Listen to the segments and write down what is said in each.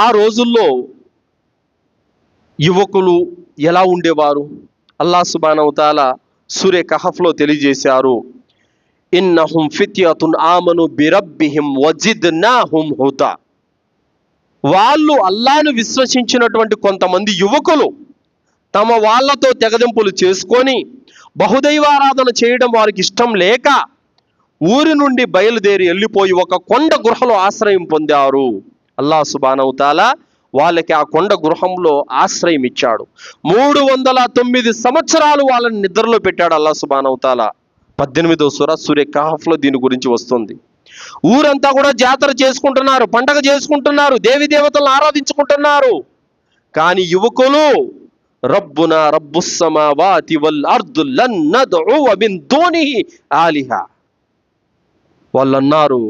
ఆ రోజుల్లో యువకులు ఎలా ఉండేవారు? అల్లాహ్ సుబ్హానహు వ తఆలా సూరే కహఫ్లో తెలియజేశారు, ఇన్నహుం ఫిత్యతున్ ఆమను బిరబ్బిహిం వజిద్నాహుం హుదా. వాళ్ళు అల్లాహ్ను విశ్వసించినటువంటి కొంతమంది యువకులు తమ వాళ్ళతో తెగదెంపులు చేసుకొని బహుదైవారాధన చేయడం వారికి ఇష్టం లేక ఊరి నుండి బయలుదేరి వెళ్ళిపోయి ఒక కొండ గృహలో ఆశ్రయం పొందారు. అల్లాహ్ సుబ్హానహు వ తఆలా వాళ్ళకి ఆ కొండ గృహంలో ఆశ్రయం ఇచ్చాడు. 309 సంవత్సరాలు వాళ్ళని నిద్రలో పెట్టాడు అల్లాహ్ సుబ్హానహు వ తఆలా. 18వ సూరా సూరే కహఫ్లో దీని గురించి వస్తుంది. ఊరంతా కూడా జాతర చేసుకుంటున్నారు, పండగ చేసుకుంటున్నారు, దేవి దేవతలను ఆరాధించుకుంటున్నారు. కానీ యువకులు రబ్బునా రబ్బుస్ సమావాతి వల్ అర్దు లన్ నద్ఉ మిన్ దూనిహి ఆలిహా. వాళ్ళు అన్నారు,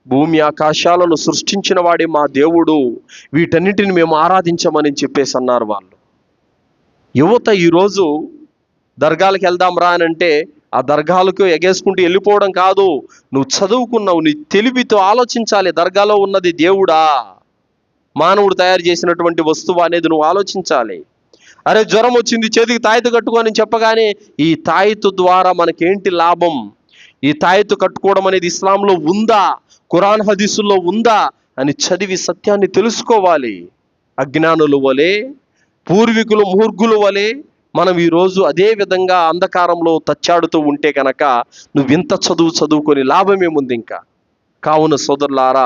భూమి ఆకాశాలను సృష్టించిన వాడే మా దేవుడు, వీటన్నిటిని మేము ఆరాధించమని చెప్పేసి అన్నారు వాళ్ళు. యువత ఈరోజు దర్గాలకు వెళ్దాం రా అని అంటే ఆ దర్గాలకు ఎగేసుకుంటూ వెళ్ళిపోవడం కాదు. నువ్వు చదువుకున్నావు, నీ తెలివితో ఆలోచించాలి. దర్గాలో ఉన్నది దేవుడా, మానవుడు తయారు చేసినటువంటి వస్తువు అనేది నువ్వు ఆలోచించాలి. అరే జ్వరం వచ్చింది చేతికి తాయెత్తు కట్టుకోని చెప్పగానే ఈ తాయెత్తు ద్వారా మనకేంటి లాభం, ఈ తాయెత్తు కట్టుకోవడం అనేది ఇస్లాంలో ఉందా, ఖురాన్ హదీసుల్లో ఉందా అని చదివి సత్యాన్ని తెలుసుకోవాలి. అజ్ఞానుల వలె, పూర్వీకులు మూర్ఖుల వలె మనం ఈరోజు అదే విధంగా అంధకారంలో తచ్చాడుతూ ఉంటే కనుక నువ్వింత చదువుకొని లాభమేముంది ఇంకా. కావున సోదరులారా,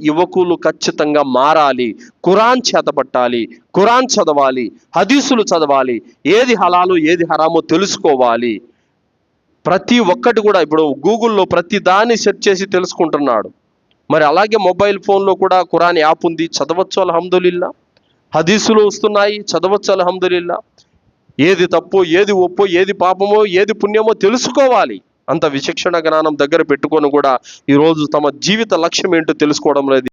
యువకులు ఖచ్చితంగా మారాలి. ఖురాన్ చేతపట్టాలి, ఖురాన్ చదవాలి, హదీసులు చదవాలి, ఏది హలాలు ఏది హరామో తెలుసుకోవాలి. ప్రతి ఒక్కటి కూడా ఇప్పుడు గూగుల్లో ప్రతి దాన్ని సెర్చ్ చేసి తెలుసుకుంటున్నాడు. మరి అలాగే మొబైల్ ఫోన్లో కూడా ఖురాన్ యాప్ ఉంది, చదవచ్చు అల్హమ్దులిల్లా. హదీసులు వస్తున్నాయి, చదవచ్చు అల్హమ్దులిల్లా. ఏది తప్పు ఏది ఒప్పు, ఏది పాపమో ఏది పుణ్యమో తెలుసుకోవాలి. అంత విచక్షణ జ్ఞానం దగ్గర పెట్టుకొని కూడా ఈరోజు తమ జీవిత లక్ష్యం ఏంటో తెలుసుకోవడం లేదు.